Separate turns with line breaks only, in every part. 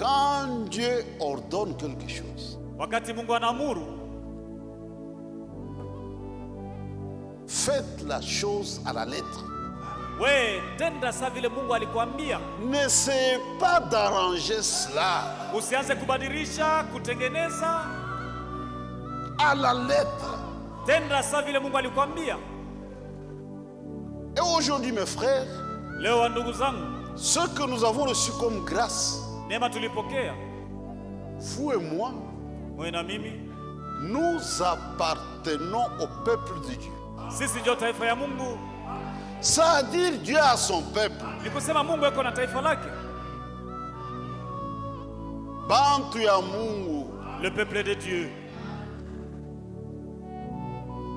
Quand Dieu ordonne quelque chose,
wakati Mungu anaamuru,
faites la chose à la lettre.
we tenda sa vile Mungu alikwambia.
N'essayez pas d'arranger cela.
Usianze kubadilisha, kutengeneza.
À la lettre.
Tenda sa vile Mungu alikwambia.
Et aujourd'hui, mes frères,
Leo ndugu zangu,
ce que nous avons reçu comme grâce,
neema tulipokea,
vous et moi,
wewe na mimi,
nous appartenons au peuple de Dieu.
sisi ndio taifa ya Mungu.
Ça veut dire Dieu a son peuple.
Ni kusema Mungu yuko na taifa lake.
Bantu ya Mungu.
Le peuple de Dieu.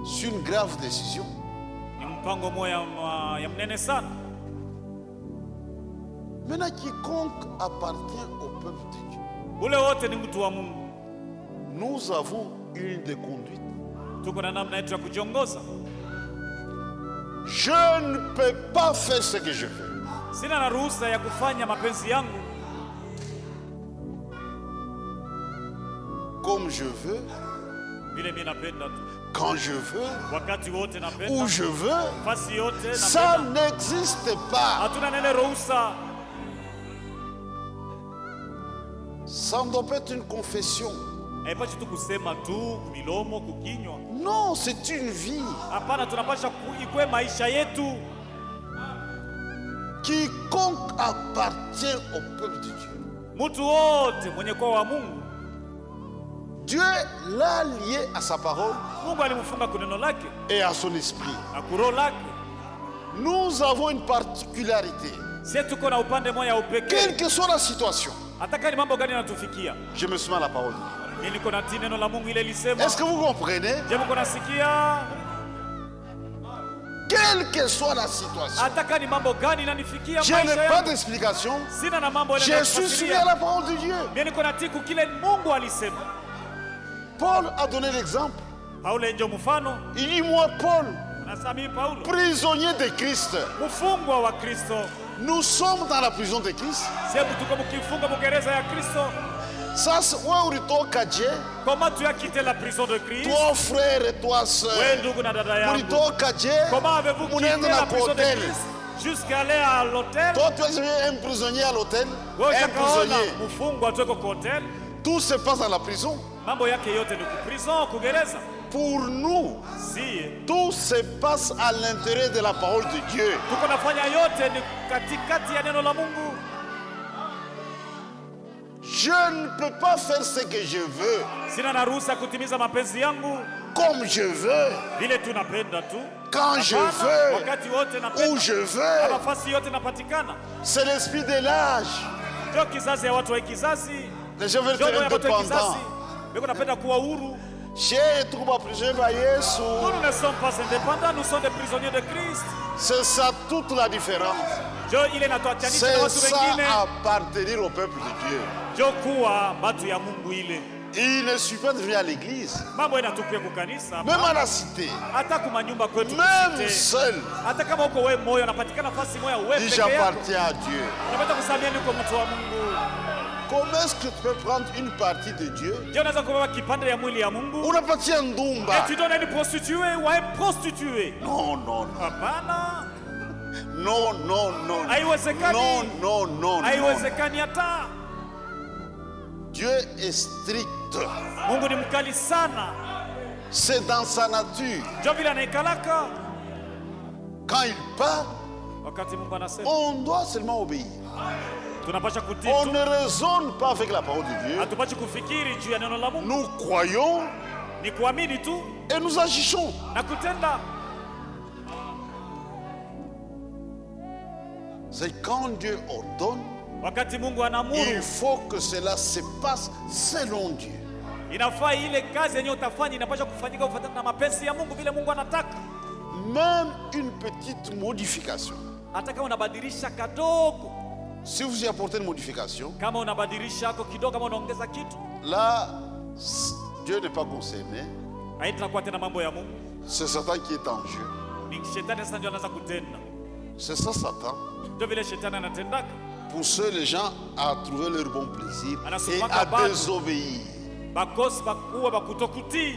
C'est une grave décision.
Ni mpango moya ya mnene sana.
Maintenant, quiconque appartient au peuple de Dieu,
ule wote ni mtu wa Mungu.
Nous avons une de conduite.
Tuko na namna yetu ya kujiongoza.
Je ne peux pas faire ce que je veux.
Sina na ruhusa ya kufanya mapenzi yangu
comme je veux,
vile mimi napenda tu,
quand je veux,
wakati wote napenda,
où je veux.
fasi yote napenda.
Ça n'existe pas.
Hatuna nene ruhusa.
Ça ne doit pas être une confession.
Haipashi tu kusema tu milomo kukinywa.
Non, c'est une vie.
Hapana, tunapasha ikwe maisha yetu.
Quiconque appartient au peuple de Dieu,
Mtu wote mwenye kwa wa Mungu,
Dieu l'a lié à sa parole
Mungu alimfunga kuneno lake
et à son esprit.
na kuro lake.
Nous avons une particularité.
Sisi tuko na upande moja upekee.
Quelle que soit la situation,
Hata ni mambo gani yanatufikia,
je me soumets à la parole.
mimi niko na neno la Mungu ile lisema.
Est-ce que vous comprenez?
Je mko nasikia?
Quelle que soit la situation,
Hata ni mambo gani inanifikia
je
maisha
n'ai pas
yangu,
d'explication.
sina na mambo ile
Je suis soumis à la parole de Dieu.
mimi niko na tiku kile Mungu alisema.
Paul a donné l'exemple.
Paulo ndio mfano.
Il dit, moi, Paul,
Nasema mimi Paulo,
prisonnier de Christ.
mfungwa wa Kristo.
Nous sommes dans la prison de Christ.
Sasa tuko mkifunga mgereza ya Kristo.
Ça, c'est où ulitoka je?
Comment tu as quitté la prison de Christ?
Toi, frère et toi, sœur.
Wewe ndugu na dada yangu.
Ulitoka je?
Comment avez-vous quitté
Unaenda
la
na
prison de
hôtel.
Christ jusqu'à aller à l'hôtel?
Toi, tu es un prisonnier à l'hôtel.
Wewe
Un
utakaona
prisonnier.
mfungwa tuko kwa hotel.
Tout se passe dans la prison.
Mambo yake yote ni prison, kugereza.
Pour nous,
Si
tout se passe à l'intérieur de la parole de Dieu.
tuko nafanya yote ni katikati ya neno la Mungu.
Je ne peux pas faire ce que je veux,
Sina na ruhusa kutimiza mapenzi yangu
comme je veux,
vile tunapenda tu.
quand je
Hapana,
veux,
wakati wote napenda.
où je veux.
Nafasi yote napatikana.
C'est l'esprit de l'âge.
Ndio kizazi ya watu wa kizazi.
Les gens veulent
Ndio
être
ya watu wa
indépendants.
kizazi. Beko napenda kuwa huru.
Chez tout prisonnier de Yesu.
Nous ne sommes pas indépendants, nous sommes des prisonniers de Christ.
C'est ça toute la différence.
Jo ile inatuachanisha na
C'est
watu
ça
wengine.
appartenir au peuple de Dieu.
Jo kuwa batu ya Mungu ile.
Il ne suffit pas de venir à l'église,
Mambo inatupia kukanisa.
même à la cité,
Hata kuma nyumba kwetu
même
kusite.
seul.
Hata kama uko wewe moyo unapatikana nafasi moja wewe
Dis
peke yako.
j'appartiens à Dieu.
Unapata kusamia niko mtu wa Mungu.
Comment est-ce que tu peux prendre une partie de Dieu?
Je unaweza kubeba kipande ya mwili ya Mungu.
Unapatia
Et
ndumba.
tu donnes à une prostituée ou à un prostitué.
Non, non,
Hapana.
non, non, non.
Haiwezekani.
Non, non, non, non.
Haiwezekani hata.
Dieu est strict.
Mungu ni mkali sana.
C'est dans sa nature.
Ndio vile anaikalaka.
Quand il parle,
Wakati Mungu anasema,
on doit seulement obéir.
tunapasha kutii
On
tu.
ne raisonne pas avec la parole de Dieu.
Hatupashi kufikiri juu ya neno la Mungu.
Nous croyons
Ni kuamini tu
et nous agissons.
na kutenda.
C'est quand Dieu ordonne,
Wakati Mungu
il
anaamuru,
faut que cela se passe selon Dieu.
inafaa ile kazi yenyewe utafanya inapasha kufanyika kufuatana na mapenzi ya Mungu vile Mungu anataka.
Même une petite modification.
Hata kama unabadilisha kadogo,
Si vous y apportez une modification,
kama unabadilisha ako kidogo, kama unaongeza kitu,
là, Dieu n'est pas concerné.
haitakuwa tena mambo ya Mungu.
C'est Satan qui est en jeu.
Ni shetani sasa ndio anaanza kutenda.
C'est ça Satan.
Ndio vile shetani anatendaka.
pousser les gens à trouver leur bon plaisir et
Anasukuma
à
batu.
désobéir.
bakosi bakuwa bakutokutii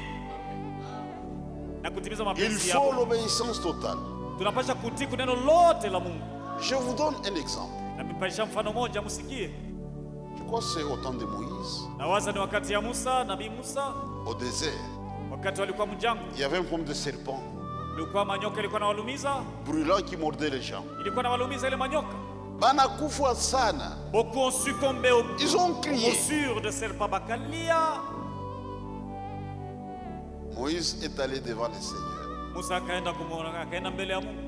na kutimiza
Il
mapenzi
faut
yao.
l'obéissance totale.
Tunapasha kutii kuneno lote la Mungu.
Je vous donne un exemple.
Na mipaisha mfano moja msikie.
Je crois que c'est au temps de Moïse,
Na waza ni wakati ya Musa, Nabii Musa,
au désert.
wakati walikuwa mjangwa.
Il y avait un pomme de serpent
Ilikuwa manyoka ilikuwa nawalumiza,
brûlant qui mordait les gens.
ilikuwa nawalumiza ile manyoka.
Banakufa sana.
Beaucoup ont succombé aux
Ils ont crié.
morsures de serpent bakalia.
Moïse est allé devant le Seigneur.
Musa akaenda kumuona, akaenda mbele ya Mungu.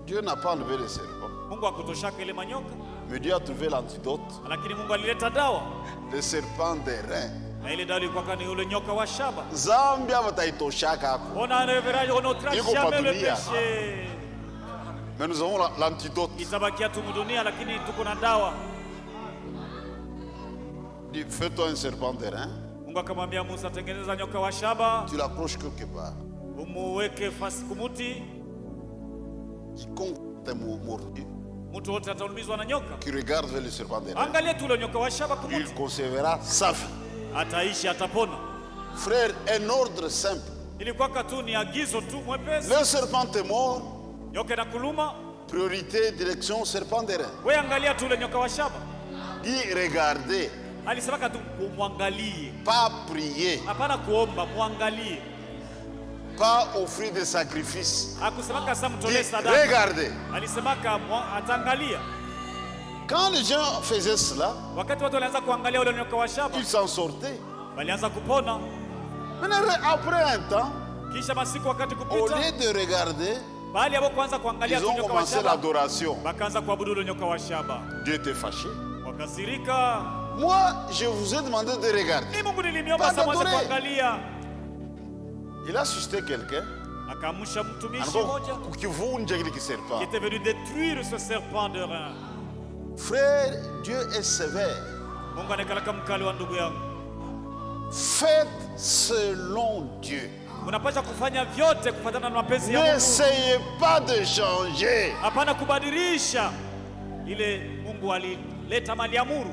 Dieu n'a pas enlevé le serpent,
Mungu akutoshaka ile manyoka,
mais Dieu a trouvé l'antidote,
lakini Mungu alileta dawa.
le serpent d'airain.
Na ile dawa ilikuwa ni ule nyoka wa shaba.
Zambia bataitoshaka.
On a un verrage, on n'ôtera
Iko
jamais le
patulia.
péché.
Mais nous avons l'antidote.
Itabakia tu dunia, lakini tuko na dawa.
Dis, fais-toi un serpent d'airain,
Mungu akamwambia Musa, tengeneza nyoka wa shaba,
tu l'accroches quelque part.
umuweke fasi kumuti,
Quiconque est mordu,
mtu wote ataulizwa na nyoka.
qui regarde vers le serpent d'airain,
Angalia tu ule nyoka wa shaba
il
kumuti,
conservera sa vie.
ataishi, atapona.
Frère, un ordre simple.
Ilikuwa tu ni agizo tu mwepesi.
Le serpent est mort,
Nyoka na kuluma,
priorité, direction, serpent d'airain.
wewe angalia tu ule nyoka wa shaba.
Dis, regardez,
Alisemaka tu kumwangalie,
pas prier,
hapana kuomba, muangalie.
pas offrir des sacrifices.
Hakusemaka sasa mtolee
Dis,
sadaka,
regardez.
alisemaka ataangalia.
Quand les gens faisaient cela,
Wakati watu walianza kuangalia ule nyoka wa shaba,
ils s'en sortaient.
walianza kupona.
Maintenant, après un temps,
Kisha masiku wakati
au
kupita,
lieu de regarder,
bali hapo kuanza kuangalia
ils
tu
ont
nyoka wa
commencé
shaba,
l'adoration.
wakaanza kuabudu ule nyoka wa shaba.
Dieu était fâché.
Wakasirika.
Moi, je vous ai demandé de regarder.
Ni Mungu nilimiomba
Pas
sasa mweze
d'adorer.
kuangalia.
Il a suscité quelqu'un.
Akaamsha mtumishi
Alors,
mmoja
kukivunja kile kiserpent.
qui était venu détruire ce serpent de rein.
Frère, Dieu est sévère.
Mungu anakalaka mkali wa ndugu yangu.
Faites selon Dieu.
Unapaswa kufanya vyote kufuatana na mapenzi ya Mungu.
N'essayez pas de changer.
Hapana kubadilisha ile Mungu alileta maliamuru.